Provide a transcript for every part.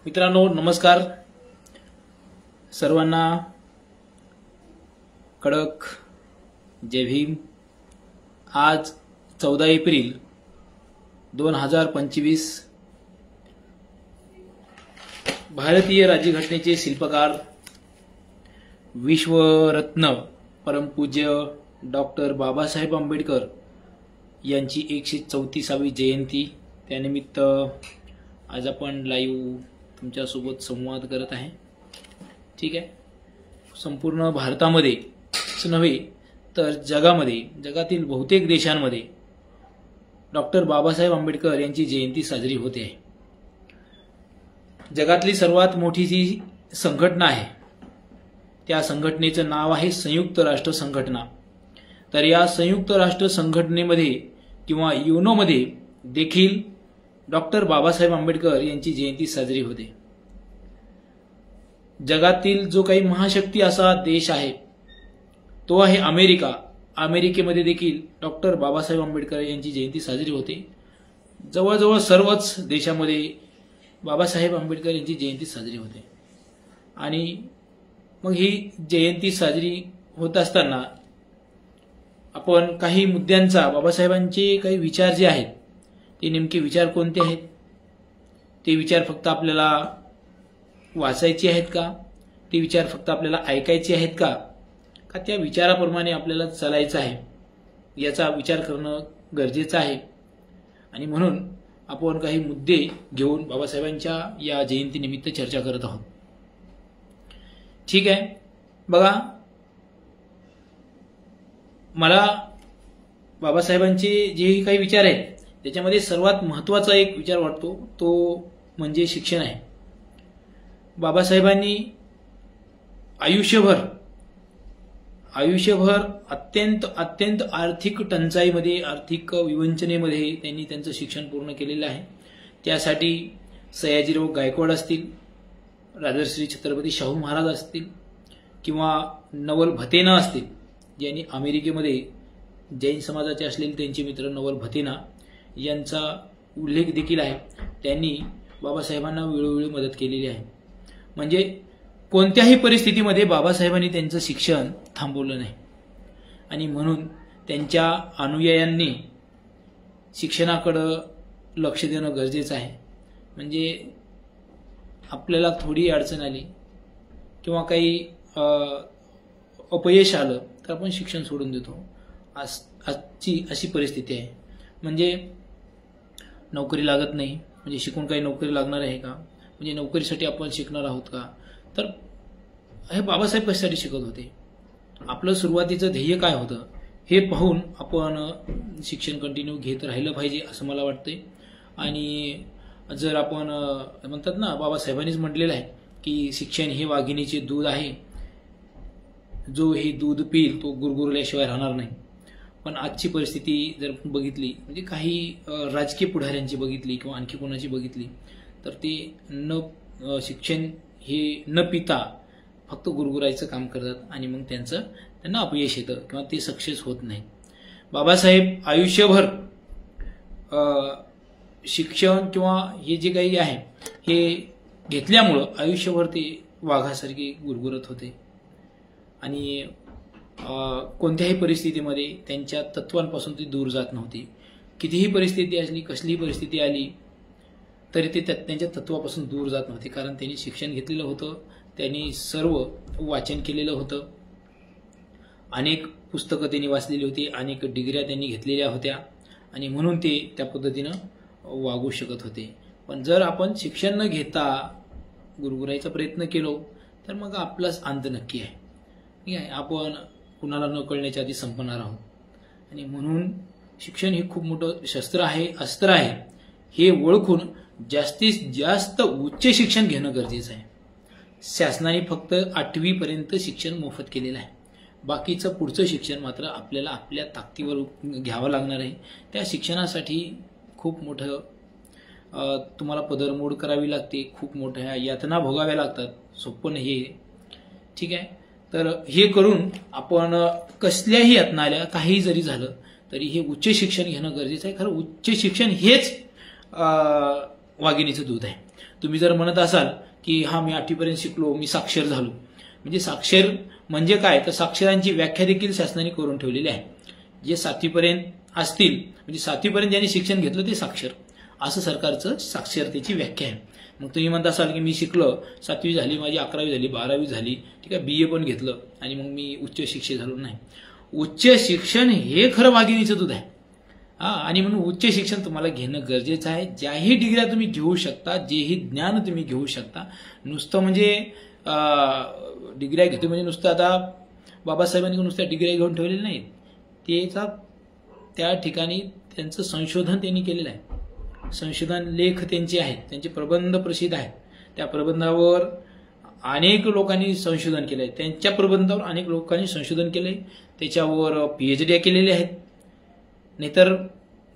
मित्रांनो नमस्कार. सर्वांना कडक जय भीम. आज 14 एप्रिल 2025 भारतीय राज्यघटनेचे शिल्पकार विश्वरत्न परमपूज्य डॉक्टर बाबासाहेब आंबेडकर यांची 134वी जयंती. त्यानिमित्त आज आपण लाईव्ह तुमच्यासोबत संवाद करत आहे. ठीक आहे. संपूर्ण भारतामध्येच नव्हे तर जगातील बहुतेक देशांमध्ये डॉक्टर बाबासाहेब आंबेडकर यांची जयंती साजरी होते आहे. जगातली सर्वात मोठी जी संघटना आहे त्या संघटनेचं नाव आहे संयुक्त राष्ट्र संघटना. तर या संयुक्त राष्ट्र संघटनेमध्ये किंवा युनोमध्ये देखील डॉक्टर बाबासाहेब आंबेडकर यांची जयंती साजरी होते. जगातील जो काही महाशक्ती असा देश आहे तो आहे अमेरिका. अमेरिकेमध्ये देखील डॉक्टर बाबासाहेब आंबेडकर यांची जयंती साजरी होते. जवळजवळ सर्वच देशामध्ये बाबासाहेब आंबेडकर यांची जयंती साजरी होते. आणि मग ही जयंती साजरी होत असताना आपण काही मुद्द्यांचा, बाबासाहेबांचे काही विचार जे आहेत ते नेमके विचार कोणते आहेत, ते विचार फक्त आपल्याला वाचायचे आहेत का, ते विचार फक्त आपल्याला ऐकायचे आहेत का त्या विचाराप्रमाणे आपल्याला चालायचं आहे, याचा विचार करणं गरजेचं आहे. आणि म्हणून आपण काही मुद्दे घेऊन बाबासाहेबांच्या या जयंतीनिमित्त चर्चा करत आहोत. ठीक आहे. बघा, मला बाबासाहेबांचे जे काही विचार आहेत त्याच्यामध्ये सर्वात महत्त्वाचा एक विचार वाटतो तो म्हणजे शिक्षण आहे. बाबासाहेबांनी आयुष्यभर अत्यंत आर्थिक टंचाईमध्ये, आर्थिक विवंचनेमध्ये त्यांनी त्यांचं शिक्षण पूर्ण केलेलं आहे. त्यासाठी सयाजीराव गायकवाड असतील, राजर्षी छत्रपती शाहू महाराज असतील किंवा नवल भतेना असतील, ज्यांनी अमेरिकेमध्ये जैन समाजाचे असलेले त्यांचे मित्र नवल भतेना यांचा उल्लेख देखील आहे. त्यांनी बाबासाहेबांना वेळोवेळी मदत केलेली आहे. म्हणजे कोणत्याही परिस्थितीमध्ये बाबासाहेबांनी त्यांचं शिक्षण थांबवलं नाही. आणि म्हणून त्यांच्या अनुयायांनी शिक्षणाकडे लक्ष देणं गरजेचं आहे. म्हणजे आपल्याला थोडी अडचण आली किंवा काही अपयश आलं तर आपण शिक्षण सोडून देतो. आजची अशी परिस्थिती आहे. म्हणजे नोकरी लागत नाही, म्हणजे शिकून काही नोकरी लागणार आहे का, म्हणजे नोकरीसाठी आपण शिकणार आहोत का. तर हे बाबासाहेब कशासाठी शिकत होते, आपलं सुरुवातीचं ध्येय काय होतं हे पाहून आपण शिक्षण कंटिन्यू घेत राहिलं पाहिजे असं मला वाटतंय. आणि जर आपण म्हणतात ना, बाबासाहेबांनीच म्हटलेलं आहे की शिक्षण हे वाघिणीचे दूध आहे, जो हे दूध पिईल तो गुरगुरल्याशिवाय राहणार नाही. पण आजची परिस्थिती जर बघितली, म्हणजे काही राजकीय पुढाऱ्यांची बघितली किंवा आणखी कोणाची बघितली, तर ते शिक्षण हे न पिता फक्त गुरगुरायचं काम करतात आणि मग त्यांना अपयश येतं किंवा ते सक्सेस होत नाही. बाबासाहेब आयुष्यभर शिक्षण किंवा हे जे काही आहे हे घेतल्यामुळं आयुष्यभर ते वाघासारखे गुरगुरत होते. आणि कोणत्याही परिस्थितीमध्ये त्यांच्या तत्वांपासून ते दूर जात नव्हते. कितीही परिस्थिती असली, कसलीही परिस्थिती आली तरी ते त्यांच्या तत्वापासून दूर जात नव्हते. कारण त्यांनी शिक्षण घेतलेलं होतं, त्यांनी सर्व वाचन केलेलं होतं, अनेक पुस्तकं त्यांनी वाचलेली होती, अनेक डिग्र्या त्यांनी घेतलेल्या होत्या आणि म्हणून ते त्या पद्धतीनं वागू शकत होते. पण जर आपण शिक्षण न घेता गुरगुरायचा प्रयत्न केलो तर मग आपलाच अंत नक्की आहे. ठीक आहे. आपण कुणाला न कळण्याच्या आधी संपणार आहोत. आणि म्हणून शिक्षण हे खूप मोठं शस्त्र आहे, अस्त्र आहे. हे ओळखून जास्तीत जास्त उच्च शिक्षण घेणं गरजेचं आहे. शासनाने फक्त 8वी पर्यंत शिक्षण मोफत केलेलं आहे. बाकीचं पुढचं शिक्षण मात्र आपल्याला आपल्या ताकदीवर घ्यावं लागणार आहे. त्या शिक्षणासाठी खूप मोठं तुम्हाला पदरमोड करावी लागते, खूप मोठ्या यातना भोगाव्या लागतात. सोपं नाही हे. ठीक आहे. तर हे करून आपण कसल्याही यातना आल्या, काही जरी झालं तरी हे उच्च शिक्षण घेणं गरजेचं आहे. खरं उच्च शिक्षण हेच वाघिणीचं दूध आहे. तुम्ही जर म्हणत असाल की हा मी 8वीपर्यंत शिकलो, मी साक्षर झालो, म्हणजे साक्षर म्हणजे काय, तर साक्षरांची व्याख्या देखील शासनाने करून ठेवलेली आहे. जे 7वीपर्यंत असतील म्हणजे 7वीपर्यंत ज्यांनी शिक्षण घेतलं ते साक्षर, असं सरकारचं साक्षरतेची व्याख्या आहे. मग तुम्ही म्हणत असाल की मी शिकलो, 7वी झाली माझी, 11वी झाली, 12वी झाली, ठीक आहे, BA पण घेतलं आणि मग मी उच्च शिक्षित झालो. नाही, उच्च शिक्षण हे खरं वाघिणीचं दूध आहे. आणि म्हणून उच्च शिक्षण तुम्हाला घेणं गरजेचं आहे. ज्याही डिग्र्या तुम्ही घेऊ शकता, जेही ज्ञान तुम्ही घेऊ शकता. नुसतं म्हणजे डिग्र्या घेतो म्हणजे नुसतं आता बाबासाहेबांनी नुसत्या डिग्र्या घेऊन ठेवलेल्या नाहीत, त्याचा त्या ठिकाणी त्यांचं संशोधन त्यांनी केलेलं आहे. संशोधन लेख त्यांचे आहेत, त्यांचे प्रबंध प्रसिद्ध आहेत. त्या प्रबंधावर अनेक लोकांनी संशोधन केलंय, त्यांच्या प्रबंधावर अनेक लोकांनी संशोधन केलंय, त्याच्यावर PhD केलेले आहेत. नाहीतर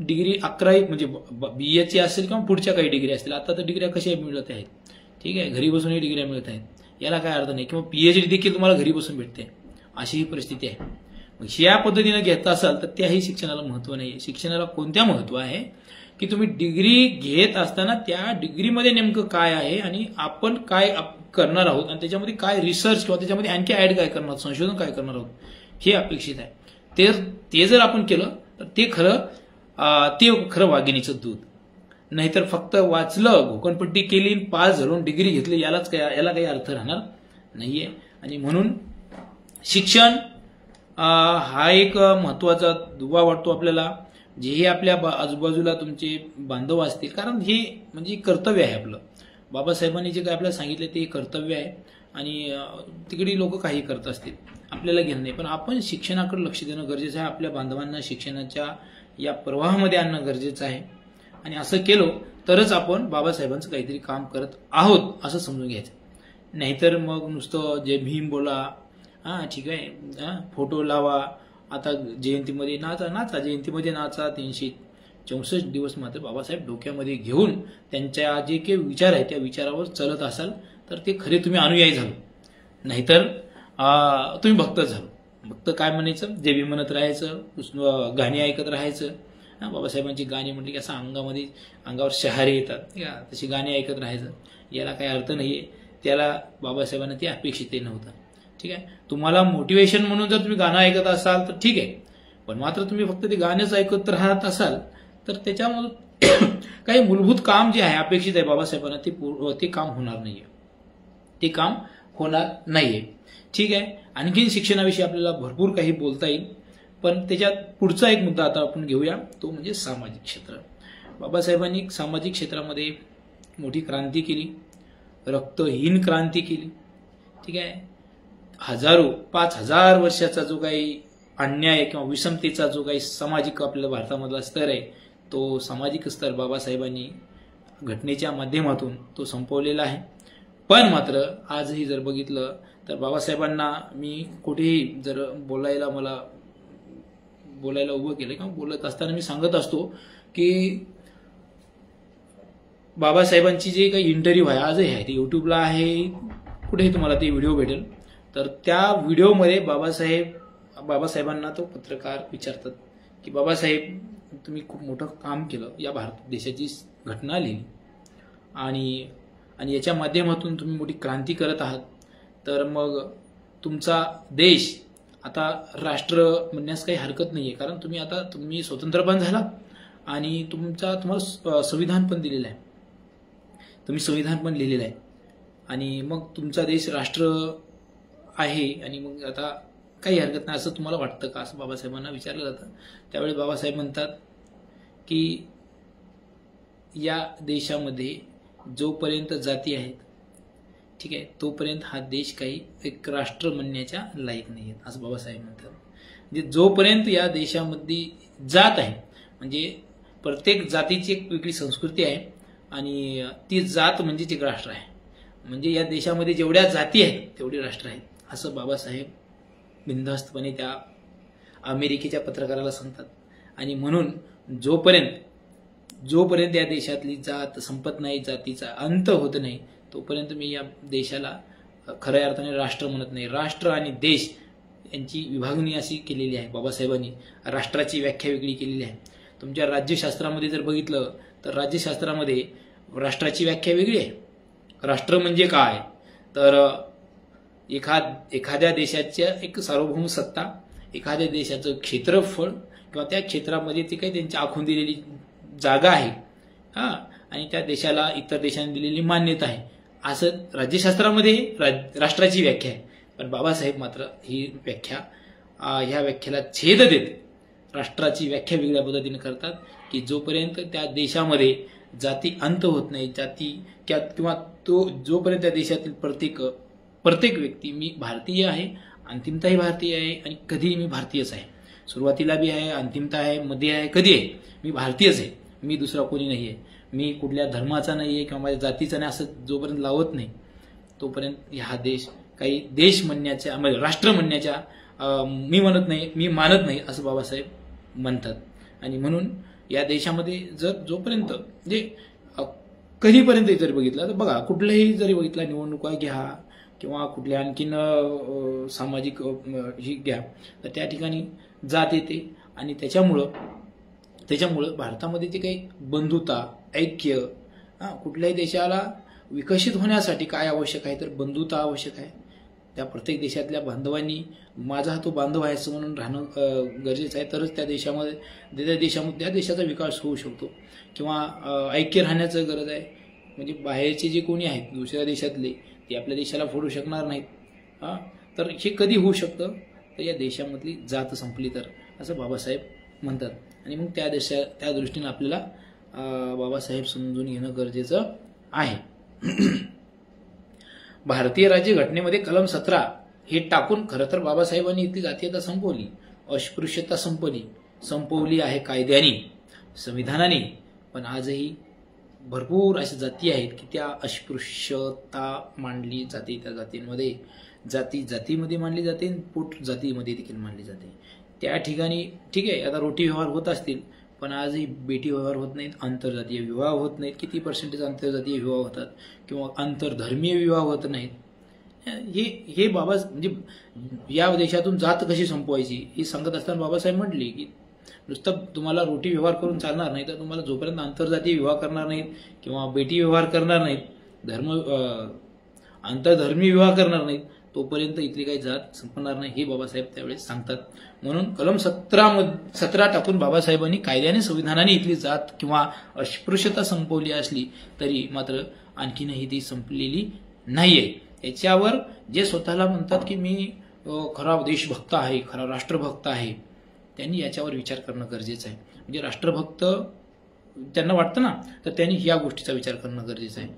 डिग्री 11वी म्हणजे BAची असेल किंवा पुढच्या काही डिग्री असतील. आता तर डिग्र्या कशा मिळत आहेत, ठीक आहे, घरी बसूनही डिग्र्या मिळत आहेत, याला काय अर्थ नाही. किंवा PhD देखील तुम्हाला घरी बसून भेटते, अशी ही परिस्थिती आहे. मग या पद्धतीने घेत असाल तर त्याही शिक्षणाला महत्व नाही. शिक्षणाला कोणत्या महत्व आहे की तुम्ही डिग्री घेत असताना त्या डिग्रीमध्ये नेमकं काय आहे आणि आपण काय करणार आहोत आणि त्याच्यामध्ये काय रिसर्च किंवा त्याच्यामध्ये आणखी ऍड काय करणार, संशोधन काय करणार आहोत, हे अपेक्षित आहे. ते जर आपण केलं तर ते खरं वाघिणीचं दूध. नाहीतर फक्त वाचलं, घोकणपट्टी केली, पास झालो, डिग्री घेतली, याला काही अर्थ राहणार नाहीये. आणि म्हणून शिक्षण हा एक महत्वाचा दुवा वाटतो आपल्याला. जेही आपल्या आजूबाजूला तुमचे बांधव असतील, कारण हे म्हणजे कर्तव्य आहे आपलं. बाबासाहेबांनी जे काय आपल्याला सांगितले ते कर्तव्य आहे. आणि तिकडे लोक काही करत असतील, आपल्याला घेणं नाही, पण आपण शिक्षणाकडे लक्ष देणं गरजेचं आहे. आपल्या बांधवांना शिक्षणाच्या या प्रवाहामध्ये आणणं गरजेचं आहे. आणि असं केलं तरच आपण बाबासाहेबांचं काहीतरी काम करत आहोत असं समजून घ्यायचं. नाहीतर मग नुसतं जय भीम बोला, ठीक आहे, फोटो लावा, आता जयंतीमध्ये नाचा, जयंतीमध्ये नाचा, 364 दिवस मात्र बाबासाहेब डोक्यामध्ये घेऊन त्यांच्या जे काही विचार आहेत त्या विचारावर चालत असाल तर ते खरे तुम्ही अनुयायी झालो. नाहीतर तुम्ही भक्तच झालो. भक्त काय म्हणायचं, जे भीम म्हणत राहायचं, गाणी ऐकत राहायचं. बाबासाहेबांची गाणी म्हटली की असं अंगावर शहारे येतात, तशी गाणी ऐकत राहायचं, याला काही अर्थ नाहीये. त्याला बाबासाहेबांना ते अपेक्षित नव्हतं. ठीक आहे, तुम्हाला मोटिवेशन म्हणून जर तुम्ही गाणं ऐकत असाल तर ठीक आहे, पण मात्र तुम्ही फक्त ते गाणंच ऐकत राहत असाल तर त्याच्यामधून काही मूलभूत काम जे आहे अपेक्षित आहे बाबासाहेबांना ते काम होणार नाहीये. ते काम होणार नाहीये. ठीक आहे, आणखी शिक्षणाविषयी आपल्याला भरपूर काही बोलता येईल, पण त्याच्यात पुढचा एक मुद्दा आता आपण घेऊया, तो म्हणजे सामाजिक क्षेत्र. बाबासाहेबांनी सामाजिक क्षेत्रामध्ये मोठी क्रांती केली, रक्तहीन क्रांती केली. ठीक आहे, 5,000 वर्षाचा जो काही अन्याय किंवा विषमतेचा जो काही सामाजिक आपल्या भारतामधला स्तर आहे, तो सामाजिक स्तर बाबासाहेबांनी घटनेच्या माध्यमातून तो संपवलेला आहे. पण मात्र आजही जर बघितलं तर बाबासाहेबांना मी कुठेही जर बोलायला उभं केलं किंवा बोलत असताना मी सांगत असतो की बाबासाहेबांची जे काही इंटरव्ह्यू आहे आजही आहे, ते युट्यूबला आहे, कुठेही तुम्हाला ते व्हिडिओ भेटेल. तर त्या व्हिडिओमध्ये बाबासाहेबांना तो पत्रकार विचारतात की बाबासाहेब, तुम्ही खूप मोठं काम केलं, या भारत देशाची घटना लिहिली आणि याच्या माध्यमातून तुम्ही मोठी क्रांती करत आहात, तर मग तुमचा देश आता राष्ट्र म्हणण्यास काही हरकत नाहीये, कारण तुम्ही स्वतंत्र पण झाला आणि तुम्हाला संविधान पण दिलेलं आहे, तुम्ही संविधान पण लिहिलेलं आहे, आणि मग तुमचा देश राष्ट्र आहे, आणि मग आता काही हरकत नाही असं तुम्हाला वाटतं का, असं बाबासाहेबांना विचारलं जातं. त्यावेळी बाबासाहेब म्हणतात की या देशामध्ये जोपर्यंत जाती आहेत, ठीक आहे, तोपर्यंत हा देश काही एक राष्ट्र म्हणण्याच्या लायक नाही आहे, असं बाबासाहेब म्हणतात. म्हणजे जोपर्यंत या देशामध्ये जात आहे, म्हणजे प्रत्येक जातीची एक वेगळी संस्कृती आहे आणि ती जात म्हणजे एक राष्ट्र आहे. म्हणजे या देशामध्ये जेवढ्या जाती आहेत तेवढे राष्ट्र आहेत, असं बाबासाहेब बिनधास्तपणे त्या अमेरिकेच्या पत्रकाराला सांगतात. आणि म्हणून जोपर्यंत या देशातली जात संपत नाही, जातीचा अंत होत नाही, तोपर्यंत मी या देशाला खऱ्या अर्थाने राष्ट्र म्हणत नाही. राष्ट्र आणि देश यांची विभागणी अशी केलेली आहे बाबासाहेबांनी. राष्ट्राची व्याख्या वेगळी केलेली आहे. तुमच्या राज्यशास्त्रामध्ये जर बघितलं तर राज्यशास्त्रामध्ये राष्ट्राची व्याख्या वेगळी आहे राष्ट्र म्हणजे काय, तर एखाद्या देशाच्या एक सार्वभौम सत्ता, एखाद्या देशाचं क्षेत्रफळ किंवा त्या क्षेत्रामध्ये ती काही त्यांची आखून दिलेली जागा आहे आणि त्या देशाला इतर देशांनी दिलेली मान्यता आहे, असं राज्यशास्त्रामध्ये राष्ट्राची व्याख्या आहे. पण बाबासाहेब मात्र ही व्याख्या ह्या व्याख्याला छेद देत राष्ट्राची व्याख्या वेगळ्या पद्धतीने करतात की जोपर्यंत त्या देशामध्ये जाती अंत होत नाही, जाती किंवा तो जोपर्यंत त्या देशातील प्रत्येक व्यक्ती मी भारतीय आहे, अंतिमताही भारतीय आहे आणि कधीही मी भारतीयच आहे, सुरुवातीला बी आहे, अंतिमता आहे, मध्ये आहे, कधी आहे मी भारतीयच आहे, मी दुसरा कोणी नाही आहे, मी कुठल्या धर्माचा नाही आहे किंवा माझ्या जातीचा नाही, असं जोपर्यंत लावत नाही तोपर्यंत हा देश काही देश म्हणण्याच्या म्हणजे राष्ट्र म्हणण्याच्या मी म्हणत नाही, मी मानत नाही असं बाबासाहेब म्हणतात. आणि म्हणून या देशामध्ये जोपर्यंत म्हणजे कधीपर्यंत जरी बघितलं तर बघा, कुठल्याही जरी बघितला निवडणुका घ्या किंवा कुठल्या आणखीन सामाजिक ही घ्या तर त्या ठिकाणी जात येते आणि त्याच्यामुळं भारतामध्ये जे काही बंधुता, ऐक्य, कुठल्याही देशाला विकसित होण्यासाठी काय आवश्यक आहे तर बंधुता आवश्यक आहे. त्या प्रत्येक देशातल्या बांधवांनी माझा हा तो बांधव आहे असं म्हणून राहणं गरजेचं आहे, तरच त्या देशाचा विकास होऊ शकतो किंवा ऐक्य राहण्याचं गरज आहे. म्हणजे बाहेरचे जे कोणी आहेत दुसऱ्या देशातले ते आपल्या देशाला फोडू शकणार नाहीत. तर हे कधी होऊ शकतं तर या देशामधली जात संपली तर, असं बाबासाहेब म्हणतात. आणि मग त्या दृष्टीने आपल्याला बाबासाहेब समजून घेणं गरजेचं आहे. भारतीय राज्यघटनेमध्ये कलम 17 हे टाकून खरं तर बाबासाहेबांनी इथली जातीयता संपवली, अस्पृश्यता संपवली आहे कायद्याने, संविधानाने. पण आजही भरपूर अशा जाती आहेत की त्या अस्पृश्यता मांडली जाते, त्या जातींमध्ये जातीमध्ये मांडली जाते, पोट जातीमध्ये देखील मांडली जाते. त्या ठिकाणी ठीक आहे, आता रोटी व्यवहार होत असतील पण आजही बेटी व्यवहार होत नाहीत, आंतरजातीय विवाह होत नाहीत. किती पर्सेंटेज आंतरजातीय विवाह होतात किंवा आंतरधर्मीय विवाह होत नाहीत. हे बाबा म्हणजे या देशातून जात कशी संपवायची हे सांगत असताना बाबासाहेब म्हटले की नुसतं तुम्हाला रोटी व्यवहार करून चालणार नाही, तर तुम्हाला जोपर्यंत आंतरजातीय विवाह करणार नाहीत किंवा बेटी व्यवहार करणार नाहीत, आंतरधर्मी विवाह करणार नाहीत, तोपर्यंत इथली काही जात संपणार नाही, हे बाबासाहेब त्यावेळेस सांगतात. म्हणून कलम 17 टाकून बाबासाहेबांनी कायद्याने, संविधानाने इथली जात किंवा अस्पृश्यता संपवली असली तरी मात्र आणखीनही ती संपलेली नाहीये. याच्यावर जे स्वतःला म्हणतात की मी खरा देशभक्त आहे, खरा राष्ट्रभक्त आहे, त्यांनी याच्यावर विचार करणं गरजेचं आहे. म्हणजे राष्ट्रभक्त त्यांना वाटतं ना, तर त्यांनी या गोष्टीचा विचार करणं गरजेचं आहे.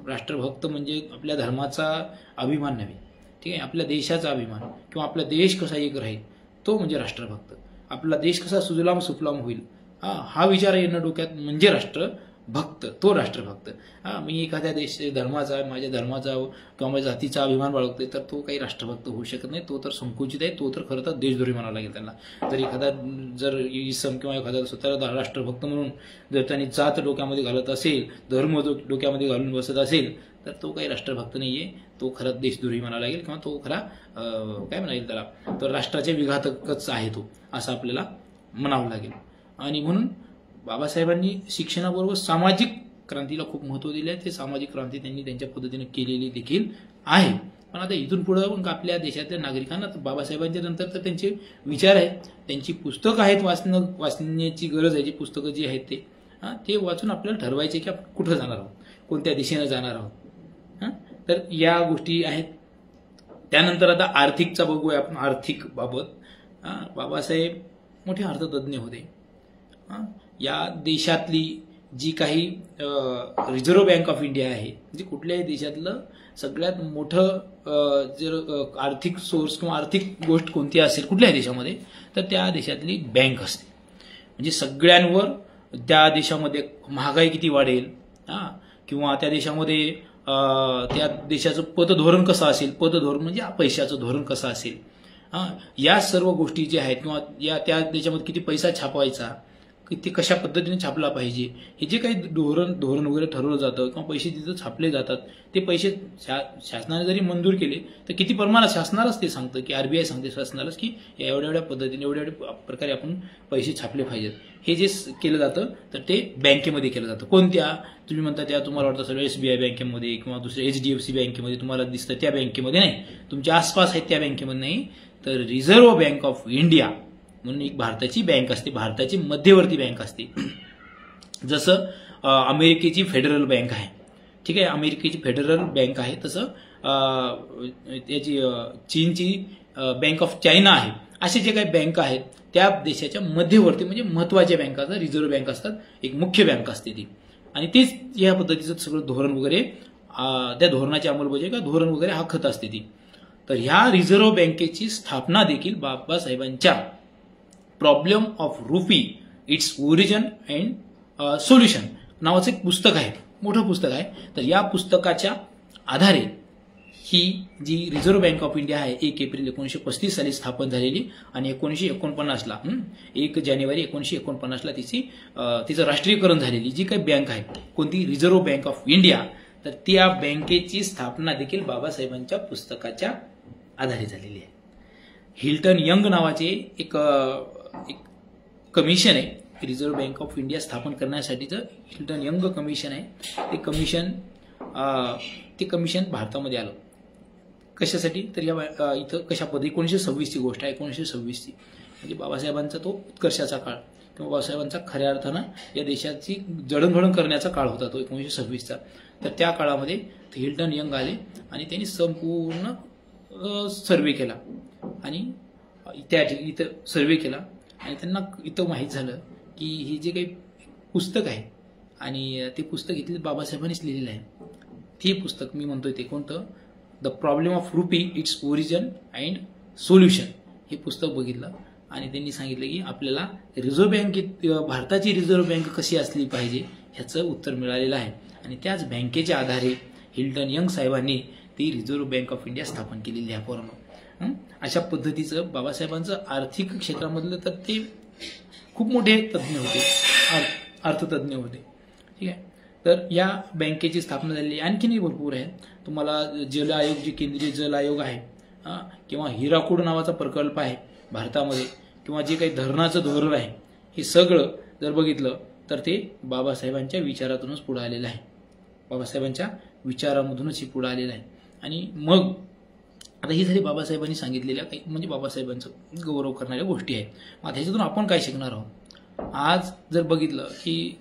राष्ट्रभक्त म्हणजे आपल्या धर्माचा अभिमान नव्हे, ठीक आहे, आपल्या देशाचा अभिमान किंवा आपला देश कसा एक राहील तो म्हणजे राष्ट्रभक्त. आपला देश कसा सुजलाम सुफलाम होईल हा विचार येणं डोक्यात म्हणजे राष्ट्रभक्त, तो राष्ट्रभक्त. मी एखाद्या धर्माचा, माझ्या धर्माचा किंवा माझ्या जातीचा अभिमान बाळगतोय तर तो काही राष्ट्रभक्त होऊ शकत नाही, तो तर संकुचित आहे, तो तर खरं तर देशद्रोही म्हणावं लागेल त्यांना. जर इसम किंवा एखादा स्वतःला राष्ट्रभक्त म्हणून जर त्यांनी जात डोक्यामध्ये घालत असेल, धर्म डोक्यामध्ये घालून बसत असेल तर तो काही राष्ट्रभक्त नाहीये, तो खरा देशद्रोही म्हणावा लागेल किंवा तो खरा काय म्हणाल त्याला, तर राष्ट्राचे विघातकच आहे तो, असं आपल्याला म्हणावं लागेल. आणि म्हणून बाबासाहेबांनी शिक्षणाबरोबर सामाजिक क्रांतीला खूप महत्त्व दिले आहे. ते सामाजिक क्रांती त्यांनी त्यांच्या पद्धतीने केलेली देखील आहे. पण आता इथून पुढे मग आपल्या देशातल्या नागरिकांना बाबासाहेबांच्या नंतर तर त्यांचे विचार आहेत, त्यांची पुस्तकं आहेत, वाचण्याची गरज आहे. जी पुस्तकं जी आहेत ते वाचून आपल्याला ठरवायचे की आपण कुठं जाणार आहोत, कोणत्या दिशेनं जाणार आहोत. तर या गोष्टी आहेत. त्यानंतर आता आर्थिकचा बघूया आपण. आर्थिक बाबत बाबासाहेब मोठे अर्थतज्ञ होते. या देशातली जी काही रिझर्व्ह बँक ऑफ इंडिया आहे, म्हणजे कुठल्याही देशातलं सगळ्यात मोठं जर आर्थिक सोर्स किंवा आर्थिक गोष्ट कोणती असेल कुठल्याही देशामध्ये तर त्या देशातली बँक असते. म्हणजे सगळ्यांवर त्या देशामध्ये महागाई किती वाढेल किंवा त्या देशामध्ये त्या देशाचं पतधोरण कसं असेल, पतधोरण म्हणजे पैशाचं धोरण कसं असेल, या सर्व गोष्टी ज्या आहेत किंवा त्या देशामध्ये किती पैसा छापवायचा, ते कशा पद्धतीने छापला पाहिजे, हे जे काही धोरण वगैरे ठरवलं जातं किंवा पैसे तिथं छापले जातात, ते पैसे शासनाने जरी मंजूर केले तर किती प्रमाणात शासनालाच ते सांगतं की आरबीआय सांगते शासनालाच की एवढ्या पद्धतीने एवढ्या प्रकारे आपण पैसे छापले पाहिजेत. हे जे केलं जातं तर ते बँकेमध्ये केलं जातं. कोणत्या तुम्ही म्हणता त्या तुम्हाला वाटतं सगळं SBI बँकेमध्ये किंवा दुसऱ्या HDFC बँकेमध्ये तुम्हाला दिसतं त्या बँकेमध्ये नाही, तुमच्या आसपास आहेत त्या बँकेमध्ये नाही, तर रिझर्व्ह बँक ऑफ इंडिया म्हणून एक भारताची बँक असते, भारताची मध्यवर्ती बँक असते. जसं अमेरिकेची फेडरल बँक आहे, ठीक आहे, अमेरिकेची फेडरल बँक आहे, तसं त्याची चीनची बँक ऑफ चायना आहे. असे जे काही बँक आहेत त्या देशाच्या मध्यवर्ती म्हणजे महत्वाच्या बँका असतात, रिझर्व्ह बँक असतात, एक मुख्य बँक असते ती. आणि तीच या पद्धतीचं सगळं धोरण वगैरे त्या धोरणाची अंमलबजावणी किंवा धोरण वगैरे आखत असते ती. तर ह्या रिझर्व्ह बँकेची स्थापना देखील बाबासाहेबांच्या problem of rupee its origin and solution नावाचं एक पुस्तक आहे, मोठं पुस्तक आहे. तर या पुस्तकाच्या आधारे ही जी रिझर्व्ह बँक ऑफ इंडिया आहे 1 एप्रिल 1935 साली स्थापन झालेली आणि 1949ला 1 जानेवारी 1949ला तिचं राष्ट्रीयकरण झालेली जी काही बँक आहे कोणती, रिझर्व्ह बँक ऑफ इंडिया, तर त्या बँकेची स्थापना देखील बाबासाहेबांच्या पुस्तकाच्या आधारे झालेली आहे. हिल्टन यंग नावाचे एक कमिशन आहे रिझर्व्ह बँक ऑफ इंडिया स्थापन करण्यासाठीचं, हिल्टन यंग कमिशन आहे. ते कमिशन भारतामध्ये आलं कशासाठी, तर या इथं कशा पद्धती 1926 ची गोष्ट आहे, 1926 ची म्हणजे बाबासाहेबांचा तो उत्कर्षाचा काळ किंवा बाबासाहेबांचा खऱ्या अर्थानं या देशाची जडणघडण करण्याचा काळ होता तो 1926चा. तर त्या काळामध्ये हिल्टन यंग आले आणि त्यांनी संपूर्ण सर्वे केला आणि इथं सर्वे केला आणि त्यांना इथं माहीत झालं की हे जे काही पुस्तक आहे आणि ते पुस्तक इथले बाबासाहेबांनीच लिहिलेलं आहे. ते पुस्तक मी म्हणतोय ते कोणतं, the problem of rupee its origin and solution, हे पुस्तक बघितलं आणि त्यांनी सांगितलं की आपल्याला रिझर्व्ह बँकेत भारताची रिझर्व्ह बँक कशी असली पाहिजे ह्याचं उत्तर मिळालेलं आहे. आणि त्याच बँकेच्या आधारे हिल्टन यंग साहेबांनी ती रिझर्व्ह बँक ऑफ इंडिया स्थापन केलेली आहे. पोरांनो, अशा पद्धतीचं बाबासाहेबांचं आर्थिक क्षेत्रामधलं तर ते खूप मोठे तज्ज्ञ होते, अर्थतज्ज्ञ होते, ठीक आहे. तर या बँकेची स्थापना झालेली आणखीनही भरपूर आहे. तुम्हाला जल आयोग, जे केंद्रीय जल आयोग आहे किंवा हिराकूड नावाचा प्रकल्प आहे भारतामध्ये किंवा जे काही धरणाचं धोरण आहे, हे सगळं जर बघितलं तर ते बाबासाहेबांच्या विचारातूनच पुढे आलेलं आहे, बाबासाहेबांच्या विचारामधूनच हे पुढे आलेलं आहे. आणि मग आता ही झाली बाबासाहेबांनी सांगितलेल्या काही म्हणजे बाबासाहेबांचं गौरव करणाऱ्या गोष्टी आहेत. मग ह्याच्यातून आपण काय शिकणार आहोत. आज जर बघितलं की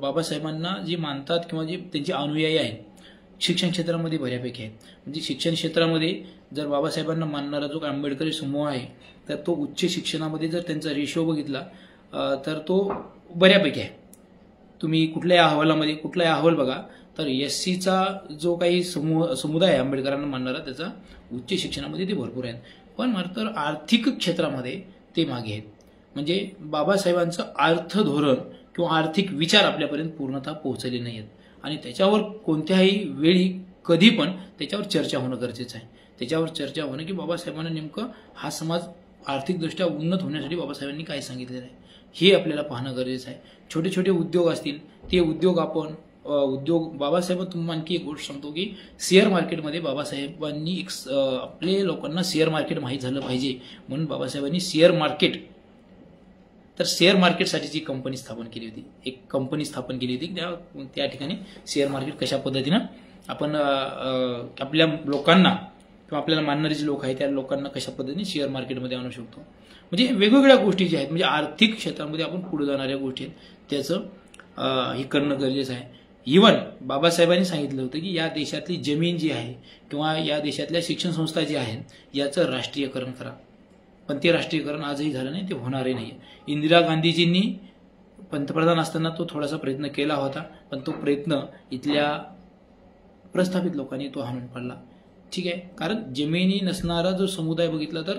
बाबासाहेबांना जे मानतात किंवा जे त्यांचे अनुयायी आहेत शिक्षण क्षेत्रामध्ये बऱ्यापैकी आहेत. म्हणजे शिक्षण क्षेत्रामध्ये जर बाबासाहेबांना मानणारा जो आंबेडकरी समूह आहे तर तो उच्च शिक्षणामध्ये जर त्यांचा रेशो बघितला तर तो बऱ्यापैकी आहे. तुम्ही कुठल्याही अहवाल बघा तर SCचा जो काही समुदाय आहे आंबेडकरांना मानणारा त्याचा उच्च शिक्षणामध्ये ते भरपूर आहेत, पण मात्र आर्थिक क्षेत्रामध्ये ते मागे आहेत. म्हणजे बाबासाहेबांचं अर्थ धोरण किंवा आर्थिक विचार आपल्यापर्यंत पूर्णतः पोहोचले नाही आहेत आणि त्याच्यावर कोणत्याही वेळी कधी पण त्याच्यावर चर्चा होणं गरजेचं आहे. त्याच्यावर चर्चा होणं की बाबासाहेबांना नेमकं हा समाज आर्थिकदृष्ट्या उन्नत होण्यासाठी बाबासाहेबांनी काय सांगितलेलं आहे हे आपल्याला पाहणं गरजेचं आहे. छोटे छोटे उद्योग असतील ते उद्योग आपण बाबासाहेब तुम्हाला आणखी एक गोष्ट सांगतो की शेअर मार्केटमध्ये बाबासाहेबांनी आपले लोकांना शेअर मार्केट माहीत झालं पाहिजे म्हणून बाबासाहेबांनी शेअर मार्केटसाठीची कंपनी स्थापन केली होती. एक कंपनी स्थापन केली होती त्या ठिकाणी शेअर मार्केट कशा पद्धतीनं आपण आपल्या लोकांना किंवा आपल्याला मानणारे जे लोक आहेत त्या लोकांना कशा पद्धतीने शेअर मार्केटमध्ये आणू शकतो. म्हणजे वेगवेगळ्या गोष्टी ज्या आहेत म्हणजे आर्थिक क्षेत्रामध्ये आपण पुढे जाणाऱ्या गोष्टी आहेत त्याचं हे करणं गरजेचं आहे. इव्हन बाबासाहेबांनी सांगितलं होतं की या देशातली जमीन जी आहे किंवा या देशातल्या शिक्षण संस्था जी आहेत याचं राष्ट्रीयकरण करा, पण ते राष्ट्रीयकरण आजही झालं नाही, ते होणारही नाही. इंदिरा गांधीजींनी पंतप्रधान असताना तो थोडासा प्रयत्न केला होता पण तो प्रयत्न इथल्या प्रस्थापित लोकांनी तो हाणून पाडला, ठीक आहे. कारण जमिनी नसणारा जो समुदाय बघितला तर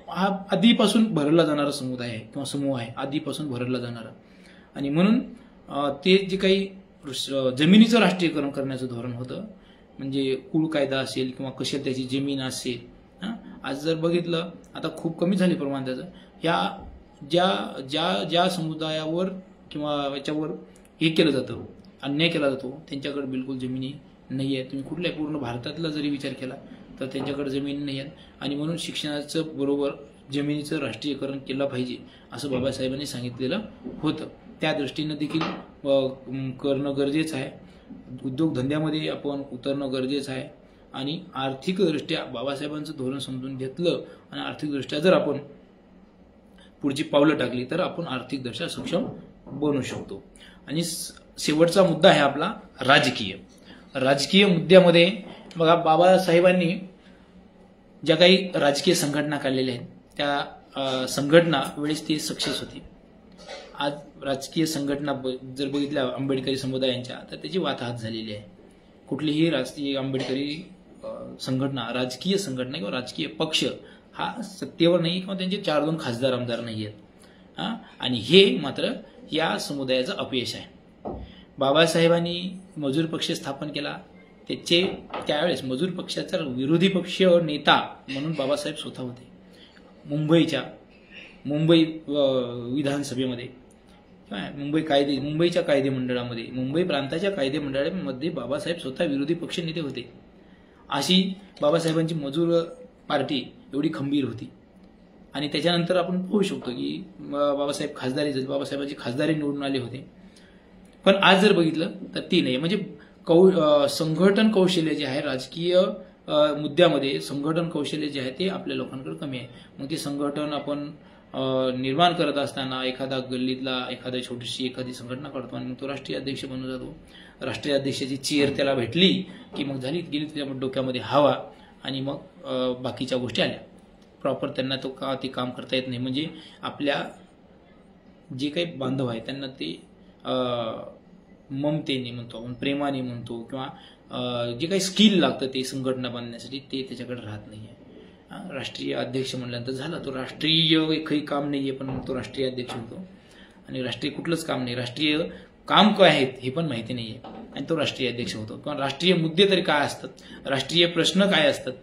हा आधीपासून भरडला जाणारा समुदाय आहे किंवा समूह आहे, आधीपासून भरडला जाणारा. आणि म्हणून ते जे काही जमिनीचं राष्ट्रीयकरण करण्याचं धोरण होतं म्हणजे कुळ कायदा असेल किंवा कशी त्याची जमीन असेल. आज जर बघितलं आता खूप कमी झाले प्रमाण त्याचं. या ज्या ज्या ज्या समुदायावर किंवा याच्यावर हे केलं जातं, अन्याय केला जातो, त्यांच्याकडे बिलकुल जमिनी नाही आहेत. तुम्ही कुठल्याही पूर्ण भारतातला जरी विचार केला तर त्यांच्याकडे जमिनी नाही आहेत. आणि म्हणून शिक्षणाचं बरोबर जमिनीचं राष्ट्रीयकरण केलं पाहिजे असं बाबासाहेबांनी सांगितलेलं होतं. त्या दृष्टीनं देखील करणं गरजेचं आहे. उद्योगधंद्यामध्ये आपण उतरणं गरजेचं आहे. आणि आर्थिकदृष्ट्या बाबासाहेबांचं धोरण समजून घेतलं आणि आर्थिकदृष्ट्या जर आपण पुढची पावलं टाकली तर आपण आर्थिकदृष्ट्या सक्षम बनू शकतो. आणि शेवटचा मुद्दा आहे आपला राजकीय. राजकीय मुद्द्यामध्ये बघा, बाबासाहेबांनी ज्या काही राजकीय संघटना काढलेल्या आहेत त्या संघटना वेळेस ती सक्सेस होती. आज राजकीय संघटना जर बघितल्या आंबेडकरी समुदायांच्या तर त्याची वाताहत झालेली आहे. कुठलीही राजकीय आंबेडकरी संघटना, राजकीय संघटना किंवा राजकीय पक्ष हा सत्तेवर नाही किंवा त्यांचे 4-2 खासदार आमदार नाही आहेत. आणि हे मात्र या समुदायाचं अपयश आहे. बाबासाहेबांनी मजूर पक्ष स्थापन केला. त्यावेळेस मजूर पक्षाचा विरोधी पक्ष नेता म्हणून बाबासाहेब स्वतः होते. मुंबई विधानसभेमध्ये, मुंबईच्या कायदे मंडळामध्ये, मुंबई प्रांताच्या कायदे मंडळामध्ये बाबासाहेब स्वतः विरोधी पक्ष नेते होते. अशी बाबासाहेबांची मजूर पार्टी एवढी खंबीर होती. आणि त्याच्यानंतर आपण पाहू शकतो की बाबासाहेबांची खासदारी निवडून आले होते. पण आज जर बघितलं तर ती नाही. म्हणजे संघटन कौशल्य जे आहे, राजकीय मुद्द्यामध्ये संघटन कौशल्य जे आहे ते आपल्या लोकांकडे कमी आहे. मग ते संघटन आपण निर्माण करत असताना एखादा गल्लीतला एखादी संघटना काढतो आणि मग तो राष्ट्रीय अध्यक्ष बनून जातो. राष्ट्रीय अध्यक्षाची चेअर त्याला भेटली की मग गेली त्याच्या डोक्यामध्ये हवा आणि मग बाकीच्या गोष्टी आल्या. प्रॉपर त्यांना ते काम करता येत नाही. म्हणजे आपल्या जे काही बांधव आहे त्यांना ते ममतेने म्हणतो आपण, प्रेमाने म्हणतो, किंवा जे काही स्किल लागतं ते संघटना बांधण्यासाठी ते त्याच्याकडे राहत नाहीये. राष्ट्रीय अध्यक्ष म्हणल्यानंतर झाला तो राष्ट्रीय काही काम नाहीये पण तो राष्ट्रीय अध्यक्ष होतो. आणि राष्ट्रीय कुठलंच काम नाही, राष्ट्रीय काम काय आहेत हे पण माहिती नाहीये आणि तो राष्ट्रीय अध्यक्ष होतो. किंवा राष्ट्रीय मुद्दे तरी काय असतात, राष्ट्रीय प्रश्न काय असतात,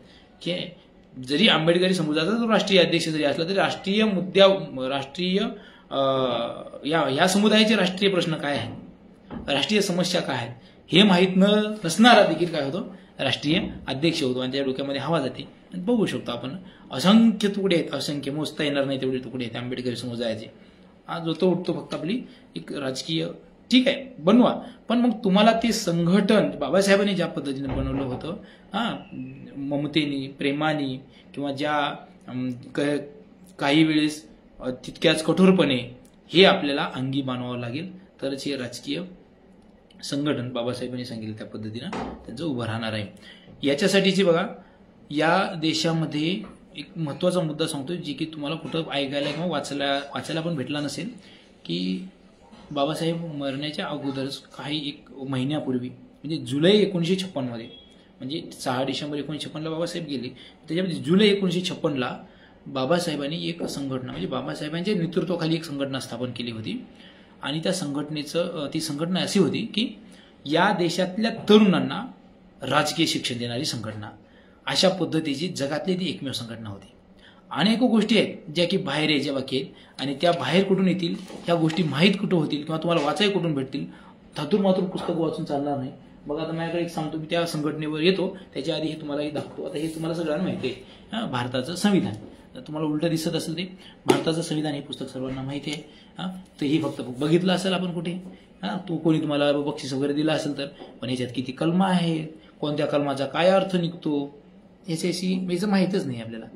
की जरी आंबेडकरी समुदायाचा जो राष्ट्रीय अध्यक्ष जरी असला तरी राष्ट्रीय या समुदायाचे राष्ट्रीय प्रश्न काय आहेत, राष्ट्रीय समस्या काय आहेत हे माहीत नसणारा देखील काय होतो, राष्ट्रीय अध्यक्ष होतो. आणि त्या डोक्यामध्ये हवा जाते. बघू शकतो आपण असंख्य तुकडे आहेत, असंख्य मोजता येणार नाही तेवढे तुकडे आहेत आंबेडकरी समुदायाचे. आज तो उठतो फक्त आपली एक राजकीय, ठीक आहे बनवा, पण मग तुम्हाला ते संघटन बाबासाहेबांनी ज्या पद्धतीने बनवलं होतं, ममतेने, प्रेमाने, किंवा ज्या काही वेळेस तितक्याच कठोरपणे हे आपल्याला अंगी बांधावं लागेल तरच हे राजकीय संघटन बाबासाहेबांनी सांगितलं त्या पद्धतीनं त्यांचं उभं राहणार आहे. याच्यासाठीची बघा, या देशामध्ये एक महत्वाचा मुद्दा सांगतोय जे की तुम्हाला कुठं ऐकायला किंवा वाचायला पण भेटला नसेल, की बाबासाहेब मरण्याच्या अगोदरच एक महिन्यापूर्वी म्हणजे जुलै 1956 मध्ये, म्हणजे 6 डिसेंबर 1956ला बाबासाहेब गेले, त्याच्यामध्ये जुलै 1956ला बाबासाहेबांनी एक संघटना म्हणजे बाबासाहेबांच्या नेतृत्वाखाली एक संघटना स्थापन केली होती. आणि त्या ती संघटना अशी होती की या देशातल्या तरुणांना राजकीय शिक्षण देणारी संघटना, अशा पद्धतीची जगातली ती एकमेव संघटना होती. अनेक गोष्टी आहेत ज्या की बाहेर यायच्या बाकी आहेत आणि त्या बाहेर कुठून येतील, ह्या गोष्टी माहीत कुठं होतील किंवा तुम्हाला वाचाय कुठून भेटतील, थातूर मातूर पुस्तक वाचून चालणार नाही. बघा आता माझ्याकडे एक सांगतो, मी त्या संघटनेवर येतो त्याच्या आधी हे तुम्हाला दाखवतो. आता हे तुम्हाला सगळ्यांना माहिती आहे, भारताचं संविधान. तुम्हाला उलट दिसत असेल ते भारताचं संविधान हे पुस्तक सर्वांना माहिती आहे. तर हे फक्त बघितलं असेल आपण कुठे, कोणी तुम्हाला बक्षीस वगैरे दिलं असेल तर, पण ह्याच्यात किती कलमा आहेत, कोणत्या कलमाचा काय अर्थ निघतो याचं माहितच नाही आपल्याला.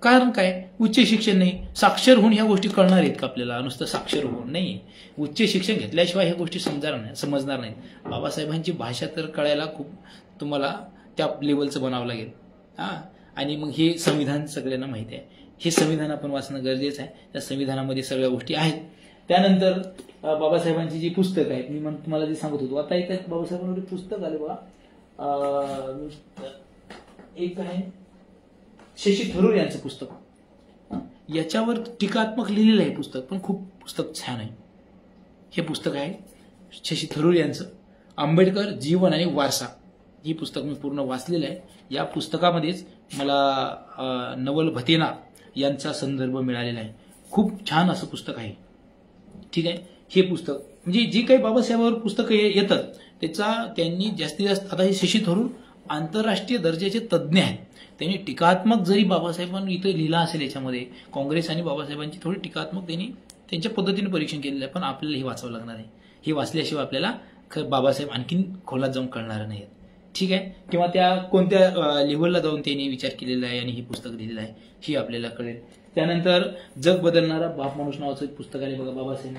कारण काय, उच्च शिक्षण नाही, साक्षर होऊन ह्या गोष्टी कळणार आहेत का आपल्याला, नुसतं साक्षर होऊन नाही, उच्च शिक्षण घेतल्याशिवाय ह्या गोष्टी समजणार नाहीत. बाबासाहेबांची भाषा तर कळायला खूप तुम्हाला त्या लेवलचं बनावं लागेल. आणि मग हे संविधान सगळ्यांना माहिती आहे, हे संविधान आपण वाचणं गरजेचं आहे. त्या संविधानामध्ये सगळ्या गोष्टी आहेत. त्यानंतर बाबासाहेबांची जी पुस्तकं आहेत, मी तुम्हाला जे सांगत होतो, आता एक बाबासाहेबांवर पुस्तक आले बघा, एक आहे शशी थरूर यांचं पुस्तक. याच्यावर टीकात्मक लिहिलेलं आहे पुस्तक, पण खूप पुस्तक छान आहे. हे पुस्तक आहे शशी थरूर यांचं आंबेडकर जीवन आणि वारसा. ही पुस्तक मी पूर्ण वाचलेलं आहे. या पुस्तकामध्येच मला नवल भतेना यांचा संदर्भ मिळालेला आहे. खूप छान असं पुस्तक आहे. ठीक आहे. हे पुस्तक म्हणजे जी काही बाबासाहेबांवर पुस्तकं येतात त्याचा त्यांनी जास्तीत जास्त, आता हे शशी थरूर आंतरराष्ट्रीय दर्जाचे तज्ज्ञ आहेत. त्यांनी टीकात्मक जरी बाबासाहेबांनी इथं लिहिलं असेल, याच्यामध्ये काँग्रेस आणि बाबासाहेबांची थोडी टीकात्मक त्यांनी त्यांच्या पद्धतीने परीक्षण केलेलं आहे, पण आपल्याला हे वाचावं लागणार आहे. हे वाचल्याशिवाय आपल्याला बाबासाहेब आणखीन खोलात जाऊन कळणार नाही. ठीक आहे. किंवा त्या कोणत्या लेव्हलला जाऊन त्यांनी विचार केलेला आहे आणि हे पुस्तक लिहिलेलं आहे हे आपल्याला कळेल. त्यानंतर जग बदलणारा बाप माणूस नावाचं एक पुस्तक आहे बघा, बाबासाहेब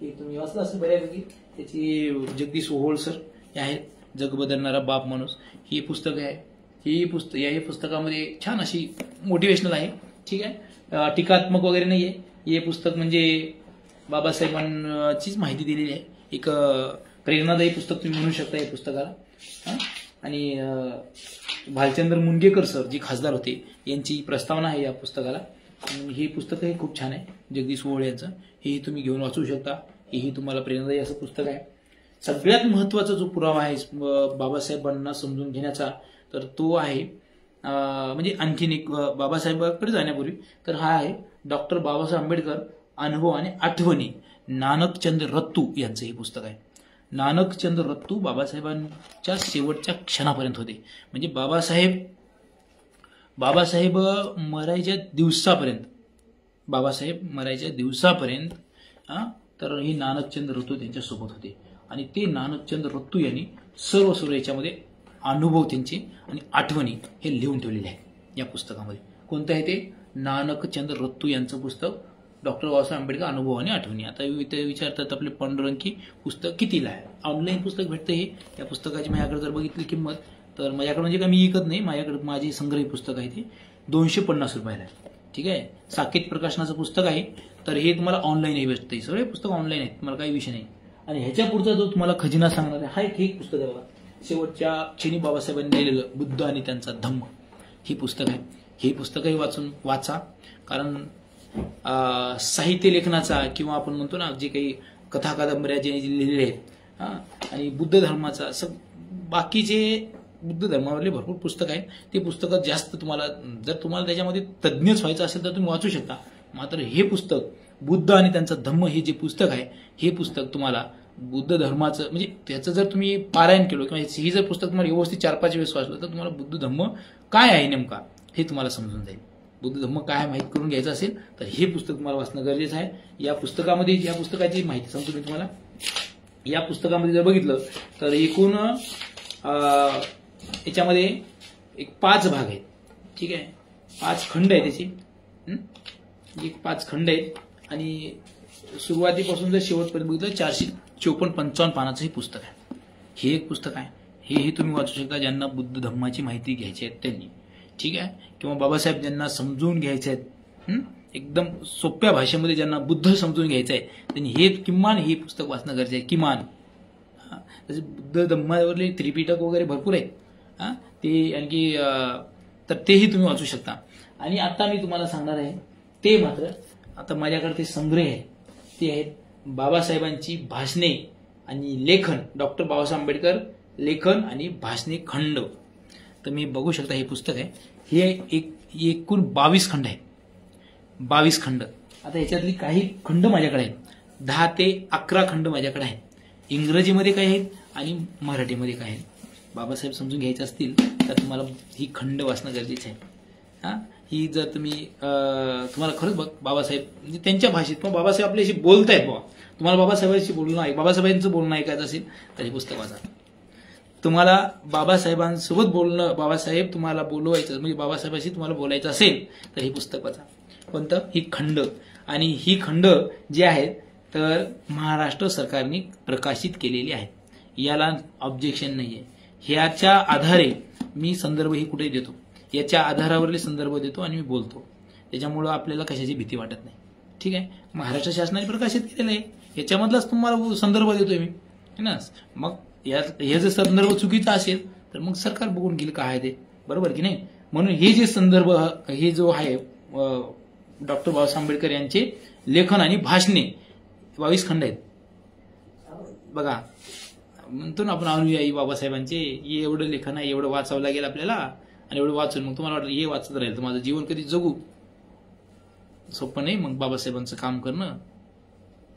हे तुम्ही वाचलं असेल बऱ्यापैकी. त्याची जगदीश ओहोळ सर हे आहेत. जग बदलणारा बाप माणूस हे पुस्तक आहे. हे पुस्तकामध्ये छान अशी मोटिवेशनल आहे. ठीक आहे. टीकात्मक वगैरे नाहीये. हे पुस्तक म्हणजे बाबासाहेबांचीच माहिती दिलेली आहे. एक प्रेरणादायी पुस्तक तुम्ही म्हणू शकता या पुस्तकाला. आणि भालचंद्र मुनगेकर सर जे खासदार होते यांची प्रस्तावना आहे या पुस्तकाला. हे पुस्तकही खूप छान आहे जगदीश ओहोळ यांचं. हेही तुम्ही घेऊन वाचू शकता. हेही तुम्हाला प्रेरणादायी असं पुस्तक आहे. सगळ्यात महत्वाचा जो पुरावा आहे बाबासाहेबांना समजून घेण्याचा तर तो आहे म्हणजे आणखीन एक बाबासाहेबांकडे जाण्यापूर्वी तर हा आहे डॉक्टर बाबासाहेब आंबेडकर अनुभव आणि आठवणी, नानकचंद रत्तू यांचं हे पुस्तक आहे. नानकचंद रत्तू बाबासाहेबांच्या शेवटच्या क्षणापर्यंत होते. म्हणजे बाबासाहेब मरायच्या दिवसापर्यंत तर हे नानकचंद रत्तू त्यांच्यासोबत होते. आणि ते नानकचंद रत्तू यांनी सर्व याच्यामध्ये अनुभव त्यांचे आणि आठवणी हे लिहून ठेवलेले आहे या पुस्तकामध्ये. कोणतं आहे ते? नानकचंद रत्तू यांचं पुस्तक, डॉक्टर बाबासाहेब आंबेडकर अनुभव आणि आठवणी. आता इथे विचारतात आपले पांडुरंग की पुस्तक कितीला आहे? ऑनलाईन पुस्तक भेटतं हे. या पुस्तकाची माझ्याकडे जर बघितली किंमत तर माझ्याकडे म्हणजे काय मी विकत नाही, माझ्याकडे माझे संग्रही पुस्तक आहे ते 250 रुपयाला आहे. ठीक आहे. साकेत प्रकाशनाचं पुस्तक आहे. तर हे तुम्हाला ऑनलाईनही भेटतं. सगळे पुस्तक ऑनलाईन आहेत, तुम्हाला काही विषय नाही. आणि ह्याच्या पुढचा जो तुम्हाला खजिना सांगणार आहे हा एक पुस्तक आहे बघा, शेवटच्या क्षणी बाबासाहेबांनी लिहिलेलं बुद्ध आणि त्यांचा धम्म हे पुस्तक आहे. हे पुस्तकही वाचा. कारण साहित्य लेखनाचा किंवा आपण म्हणतो ना जे काही कथा कादंबऱ्या जे लिहिलेले आहेत आणि बुद्ध धर्माचा बाकीचे बुद्ध धर्मावरले भरपूर पुस्तक आहेत. ते पुस्तकं जास्त तुम्हाला जर तुम्हाला त्याच्यामध्ये तज्ज्ञच व्हायचं असेल तर तुम्ही वाचू शकता. मात्र हे पुस्तक बुद्ध आणि त्यांचा धम्म हे जे पुस्तक आहे हे पुस्तक तुम्हाला बुद्ध धर्माचं म्हणजे त्याचं जर तुम्ही पारायण केलं किंवा ही जर पुस्तक तुम्हाला व्यवस्थित 4-5 वेळेस वाचलं तर तुम्हाला बुद्ध धम्म काय आहे नेमका हे तुम्हाला समजून जाईल. बुद्ध धम्म काय माहिती करून घ्यायचं असेल तर हे पुस्तक तुम्हाला वाचणं गरजेचं आहे. या पुस्तकाची माहिती सांगतो मी तुम्हाला. या पुस्तकामध्ये जर बघितलं तर एकूण याच्यामध्ये 5 भाग आहेत. ठीक आहे. 5 खंड आहे त्याचे. 5 खंड आहेत आणि सुरुवातीपासून जर शेवटपर्यंत बघितलं 454-55 पानाचं हे पुस्तक आहे. हे एक पुस्तक आहे. हे तुम्ही वाचू शकता ज्यांना बुद्ध धम्माची माहिती घ्यायची आहे त्यांनी. ठीक आहे. किंवा बाबासाहेब ज्यांना समजून घ्यायचे आहेत एकदम सोप्या भाषेमध्ये ज्यांना बुद्ध समजून घ्यायचं आहे त्यांनी हे पुस्तक वाचणं गरजेचं आहे. किमान तसे बुद्ध धम्मावरले त्रिपिटक वगैरे भरपूर आहेत. ते आणखी तर तेही तुम्ही वाचू शकता. आणि आता मी तुम्हाला सांगणार आहे ते मात्र आता माझ्याकडे ते संग्रह आहे ते आहेत बाबासाहेबांची भाषणे आणि लेखन, डॉक्टर बाबासाहेब आंबेडकर लेखन आणि भाषणे खंड. तर मी बघू शकता हे पुस्तक आहे. हे एकूण 22 खंड आहेत. 22 खंड. आता ह्याच्यातली काही खंड माझ्याकडे आहेत. 10 ते 11 खंड माझ्याकडे आहेत. इंग्रजीमध्ये काही आहेत आणि मराठीमध्ये काही आहेत. बाबासाहेब समजून घ्यायचे असतील तर तुम्हाला ही खंड वाचणं गरजेचं आहे. ही जर तुम्हाला खरंच बाबासाहेब म्हणजे त्यांच्या भाषेत किंवा बाबासाहेब आपल्याशी बोलतायत बाबा, तुम्हाला बाबासाहेबांचं बोलणं ऐकायचं असेल तर हे पुस्तक वाचा. तुम्हाला बाबासाहेबांसोबत बाबासाहेब तुम्हाला बोलवायचं म्हणजे बाबासाहेबांशी तुम्हाला बोलायचं असेल तर हे पुस्तक वाचा. कोणतं? ही खंड. आणि ही खंड जी आहेत तर महाराष्ट्र सरकारने प्रकाशित केलेली आहेत. याला ऑब्जेक्शन नाहीये. ह्याच्या आधारे मी संदर्भही कुठे देतो, याच्या आधारावरले संदर्भ देतो आणि मी बोलतो. त्याच्यामुळं आपल्याला कशाची भीती वाटत नाही. ठीक आहे. महाराष्ट्र शासनाने प्रकाशित केलेलं आहे, याच्यामधलाच तुम्हाला संदर्भ देतोय मी ना. मग हे जर संदर्भ चुकीचा असेल तर मग सरकार बघून घेईल काय आहे ते, बरोबर की नाही. म्हणून हे जे संदर्भ हे जो आहे डॉक्टर बाबासाहेब आंबेडकर यांचे लेखन आणि भाषणे 22 खंड आहेत. बघा म्हणतो ना आपण अनुयायी बाबासाहेबांचे, एवढं लेखन आहे, एवढं वाचावं लागेल आपल्याला आणि एवढं वाचून मग तुम्हाला वाटलं हे वाचत राहील तर माझं जीवन कधी जगू. सोपं नाही. मग बाबासाहेबांचं काम करणं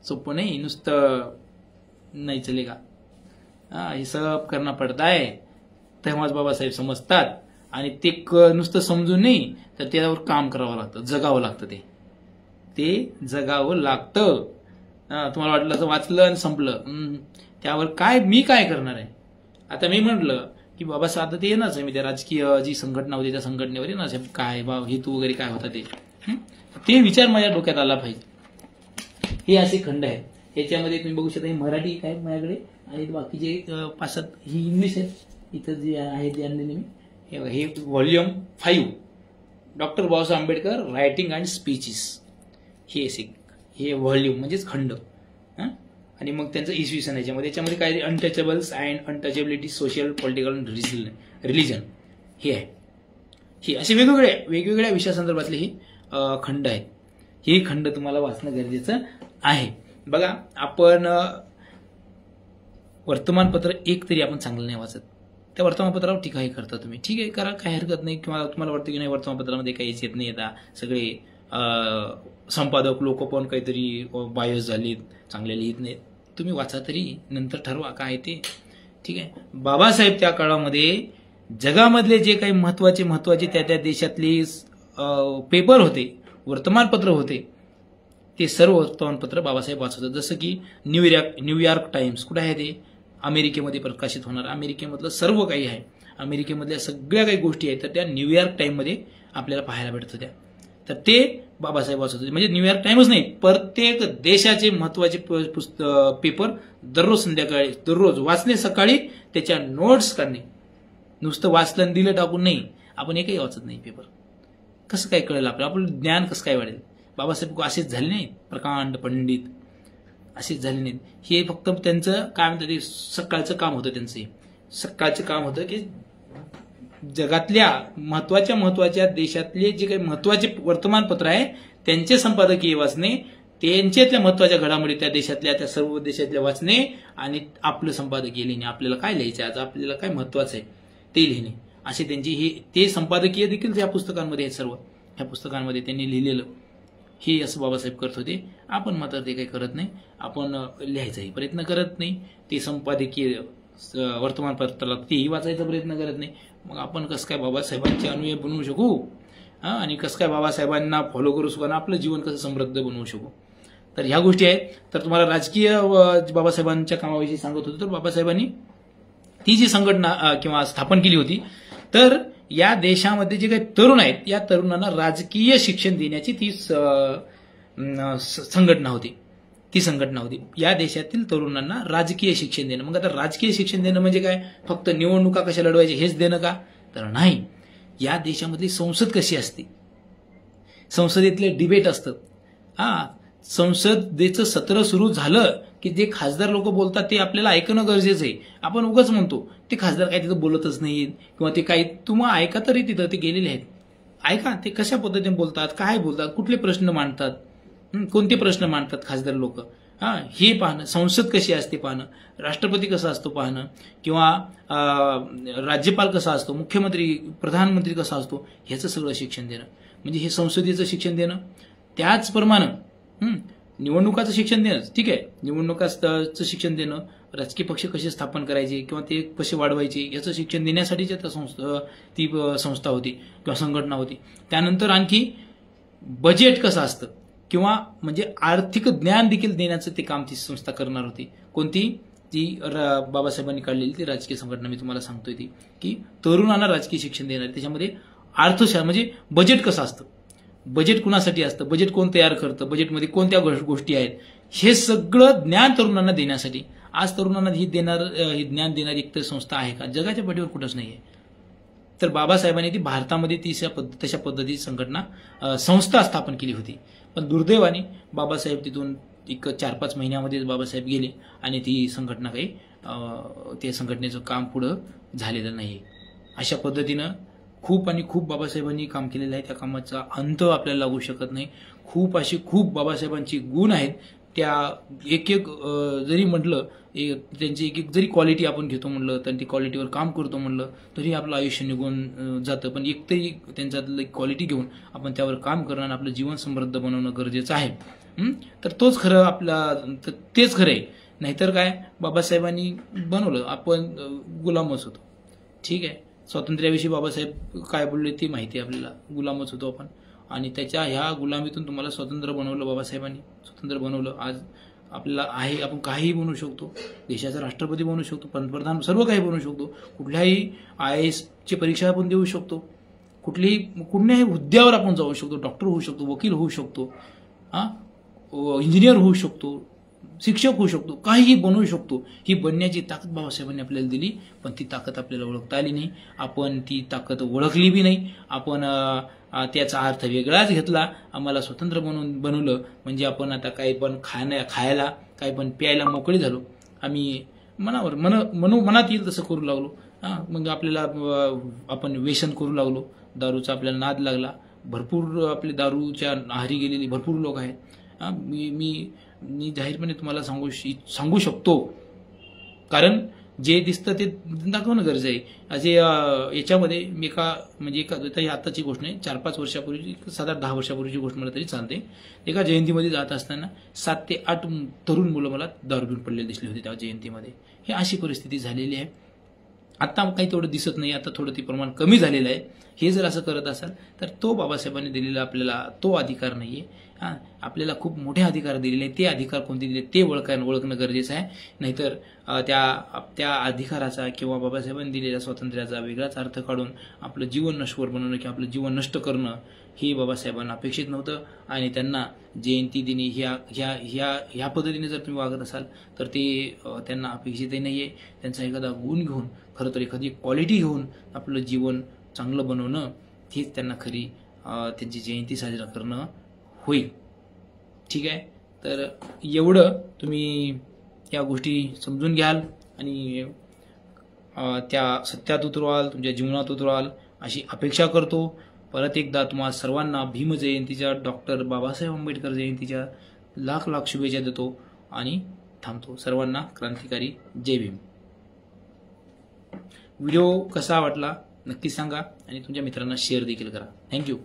सोपं नाही, नुसतं नाही चलेगा. हे सब करना पडता है, तेव्हाच बाबासाहेब समजतात. आणि ते नुसतं समजून नाही तर त्यावर काम करावं लागतं, जगावं लागतं. ते जगावं लागतं. तुम्हाला वाटलं असं वाचलं आणि संपलं, त्यावर मी काय करणार आहे. आता मी म्हटलं की बाबासाहेब आता ते येणार आहे, मी त्या राजकीय जी संघटना होती त्या संघटनेवर येणार साहेब, काय हेतू वगैरे काय होता ते विचार माझ्या डोक्यात आला पाहिजे. हे असे खंड आहेत. याच्यामध्ये तुम्ही बघू शकता, हे मराठी काय माझ्याकडे आणि बाकीचे 5-7 ही इंग्लिश आहेत. इथं जे आहे ते आणलेले मी. हे volume 5 doctor Babasaheb Ambedkar writing and speeches, हे व्हॉल्यूम म्हणजेच खंड. आणि मग त्यांचं इसवी सन याच्यामध्ये काय untouchables and untouchability social political religion हे आहे. हे असे वेगवेगळ्या विषयासंदर्भातले हे खंड आहेत. हे खंड तुम्हाला वाचणं गरजेचं आहे. बघा, आपण वर्तमानपत्र एक तरी आपण चांगलं नाही वाचत. त्या वर्तमानपत्रावर टीकाही करता तुम्ही, ठीक आहे, करा, काही हरकत नाही. किंवा तुम्हाला वाटतं की नाही वर्तमानपत्रामध्ये काहीच येत नाही, आता सगळे संपादक लोक पण काहीतरी बायस झालीत, चांगले लिहित नाहीत. तुम्ही वाचा तरी, नंतर ठरवा काय ते, ठीक आहे. बाबासाहेब त्या काळामध्ये जगामधले जे काही महत्वाचे त्या देशातले पेपर होते, वर्तमानपत्र होते, ते सर्व वर्तमानपत्र बाबासाहेब वाचत होते. जसं की न्यूयॉर्क टाइम्स कुठे आहे, ते अमेरिकेमध्ये प्रकाशित होणार. अमेरिकेमधलं सर्व काही आहे, अमेरिकेमधल्या सगळ्या काही गोष्टी आहेत तर त्या न्यूयॉर्क टाइममध्ये आपल्याला पाहायला भेटत होत्या. तर ते बाबासाहेब वाचत होते. म्हणजे न्यूयॉर्क टाइम्स नाही, प्रत्येक देशाचे महत्वाचे पेपर दररोज संध्याकाळी, दररोज वाचले, सकाळी त्याच्या नोट्स काढणे. नुसतं वाचलं दिलं टाकून नाही, आपण एकही वाचत नाही पेपर. कसं काय कळेल आपलं ज्ञान कसं काय वाढेल. बाबासाहेब असेच झाले नाहीत, प्रकांड पंडित असेच झाले नाहीत. हे फक्त त्यांचं काय म्हणतात ते सकाळचं काम होतं. त्यांचं सकाळचं काम होतं की जगातल्या महत्वाच्या देशातले जे काही महत्वाचे वर्तमानपत्र आहे त्यांचे संपादकीय वाचणे, त्यांच्यातल्या महत्वाच्या घडामोडी त्या देशातल्या त्या सर्व देशातल्या वाचणे आणि आपलं संपादकीय लिहिणे. आपल्याला काय लिहायचं आहे, आपल्याला काय महत्वाचं आहे ते लिहिणे. असे त्यांची ते संपादकीय देखील या पुस्तकांमध्ये आहेत. सर्व ह्या पुस्तकांमध्ये त्यांनी लिहिलेलं हे असं बाबासाहेब करत होते. आपण मात्र ते काही करत नाही, आपण लिहायचाही प्रयत्न करत नाही. ते संपादकीय वर्तमानपत्राला तेही वाचायचा प्रयत्न करत नाही. मग आपण कसं काय बाबासाहेबांचे अनुयायी बनवू शकू आणि कसं काय बाबासाहेबांना फॉलो करू शकू आणि आपलं जीवन कसं समृद्ध बनवू शकू. तर ह्या गोष्टी आहेत. तर तुम्हाला राजकीय बाबासाहेबांच्या कामाविषयी सांगत होतो. तर बाबासाहेबांनी ती जी संघटना किंवा स्थापन केली होती, तर या देशामध्ये जे काही तरुण आहेत या तरुणांना राजकीय शिक्षण देण्याची ती संघटना होती. या देशातील तरुणांना राजकीय शिक्षण देणं. मग आता राजकीय शिक्षण देणं म्हणजे काय, फक्त निवडणुका कशा लढवायच्या हेच देणं का, तर नाही. या देशामधली संसद कशी असते, संसदेतले डिबेट असतं. संसदेचं सत्र सुरू झालं की जे खासदार लोक बोलतात ते आपल्याला ऐकणं गरजेचं आहे. आपण उगाच म्हणतो ते खासदार काय तिथं बोलतच नाहीत किंवा ते काही, तुम्हाला ऐका तरी, तिथं ते गेलेले आहेत, ऐका ते कशा पद्धतीने बोलतात, काय बोलतात, कुठले प्रश्न मांडतात, कोणते प्रश्न मांडतात खासदार लोक, हे पाहणं. संसद कशी असते पाहणं, राष्ट्रपती कसा असतो पाहणं, किंवा राज्यपाल कसा असतो, मुख्यमंत्री प्रधानमंत्री कसा असतो, ह्याचं सगळं शिक्षण देणं म्हणजे हे संसदेचं शिक्षण देणं. त्याचप्रमाणे निवडणुकाचं शिक्षण देणं, ठीक आहे, निवडणुकाचं शिक्षण देणं, राजकीय पक्ष कसे स्थापन करायचे किंवा ते कसे वाढवायचे याचं शिक्षण देण्यासाठीच ती संस्था होती किंवा संघटना होती. त्यानंतर आणखी बजेट कसं असतं किंवा म्हणजे आर्थिक ज्ञान देखील देण्याचं ते काम ती संस्था करणार होती. कोणती, ती बाबासाहेबांनी काढलेली ती राजकीय संघटना मी तुम्हाला सांगतोय ती, की तरुणांना राजकीय शिक्षण देणार. त्याच्यामध्ये अर्थशास्त्र म्हणजे बजेट कसं असतं, बजेट कुणासाठी असतं, बजेट कोण तयार करतं, बजेटमध्ये कोणत्या गोष्टी आहेत, हे सगळं ज्ञान तरुणांना देण्यासाठी. आज तरुणांना हे ज्ञान देणारी एकतर संस्था आहे का, जगाच्या पाठीवर कुठंच नाहीये. तर बाबासाहेबांनी ती भारतामध्ये तशा पद्धतीची संघटना संस्था स्थापन केली होती. पण दुर्दैवाने बाबासाहेब तिथून 4-5 महिन्यामध्येच बाबासाहेब गेले आणि ती संघटना काही त्या संघटनेचं काम पुढं झालेलं नाही. अशा पद्धतीनं खूप बाबासाहेबांनी काम केलेलं आहे. त्या कामाचा अंत आपल्याला लागू शकत नाही. खूप बाबासाहेबांची गुण आहेत त्या एक एक जरी म्हटलं त्यांची एक एक जरी क्वालिटी आपण घेतो म्हणलं तर ती क्वालिटीवर काम करतो म्हणलं तरी आपलं आयुष्य निघून जातं. पण एक तरी त्यांच्यातलं क्वालिटी घेऊन आपण त्यावर काम करणं आणि आपलं जीवन समृद्ध बनवणं गरजेचं आहे. तर तोच खरं तेच खरं आहे. नाहीतर काय, बाबासाहेबांनी बनवलं, आपण गुलामच होतो. ठीक आहे, स्वातंत्र्याविषयी बाबासाहेब काय बोलले ते माहिती आहे आपल्याला, गुलामच होतो आपण. आणि त्याच्या ह्या गुलामीतून तुम्हाला स्वतंत्र बनवलं बाबासाहेबांनी, स्वतंत्र बनवलं. आज आपल्याला आहे, आपण काहीही बनवू शकतो, देशाचा राष्ट्रपती बनवू शकतो, पंतप्रधान, सर्व काही बनवू शकतो. कुठल्याही IAS ची परीक्षा आपण देऊ शकतो, कुठल्याही हुद्द्यावर आपण जाऊ शकतो, डॉक्टर होऊ शकतो, वकील होऊ शकतो, इंजिनियर होऊ शकतो, शिक्षक होऊ शकतो, काहीही बनवू शकतो. ही बनण्याची ताकद बाबासाहेबांनी आपल्याला दिली, पण ती ताकद आपल्याला ओळखता आली नाही. आपण ती ताकद ओळखली बी नाही. आपण त्याचा अर्थ वेगळाच घेतला. आम्हाला स्वतंत्र बनवलं म्हणजे आपण आता काही पण खायला, काही पण प्यायला मोकळे झालो. आम्ही मनात येईल तसं करू लागलो. मग आपल्याला आपण व्यसन करू लागलो, दारूचा आपल्याला नाद लागला. भरपूर आपले दारूच्या आहारी गेलेली भरपूर लोक आहेत. मी जाहीरपणे तुम्हाला सांगू शकतो, कारण जे दिसतं ते दाखवणं गरजेचं आहे. असे याच्यामध्ये मी एका आताची गोष्ट नाही, 4-5 वर्षापूर्वी, 7-10 वर्षापूर्वीची गोष्ट मला तरी चालते. एका जयंतीमध्ये जात असताना 7 ते 8 तरुण मुलं मला दारू पिऊन पडलेली दिसली होती त्या जयंतीमध्ये. ही अशी परिस्थिती झालेली आहे. आता काही तेवढं दिसत नाही, आता थोडं ते प्रमाण कमी झालेलं आहे. हे जर असं करत असाल तर तो बाबासाहेबांनी दिलेला आपल्याला तो अधिकार नाहीये. आपल्याला खूप मोठे अधिकार दिलेले आहेत. ते अधिकार कोणते दिले ते ओळखणं गरजेचं आहे. नाहीतर त्या अधिकाराचा किंवा बाबासाहेबांनी दिलेल्या स्वातंत्र्याचा वेगळाच अर्थ काढून आपलं जीवन नश्वर बनवणं किंवा आपलं जीवन नष्ट करणं हे बाबासाहेबांना अपेक्षित नव्हतं. आणि त्यांना जयंती दिनी ह्या पद्धतीने जर तुम्ही वागत असाल तर ते त्यांना अपेक्षितही नाहीये. त्यांचा एखादा गुण घेऊन, खरं तर एखादी क्वालिटी घेऊन आपलं जीवन चांगलं बनवणं हीच त्यांना खरी त्यांची जयंती साजरा करणं होईल. ठीक आहे, तर एवढं तुम्ही या गोष्टी समजून घ्याल आणि त्या सत्यात उतरवाल, तुमच्या जीवनात उतरवाल अशी अपेक्षा करतो. परत एकदा तुम्हा सर्वांना भीम जयंतीच्या, डॉक्टर बाबासाहेब आंबेडकर जयंतीच्या लाख लाख शुभेच्छा देतो आणि थांबतो. सर्वांना क्रांतिकारी जय भीम. व्हिडिओ कसा वाटला नक्की सांगा आणि तुमच्या मित्रांना शेअर देखील करा. थँक्यू.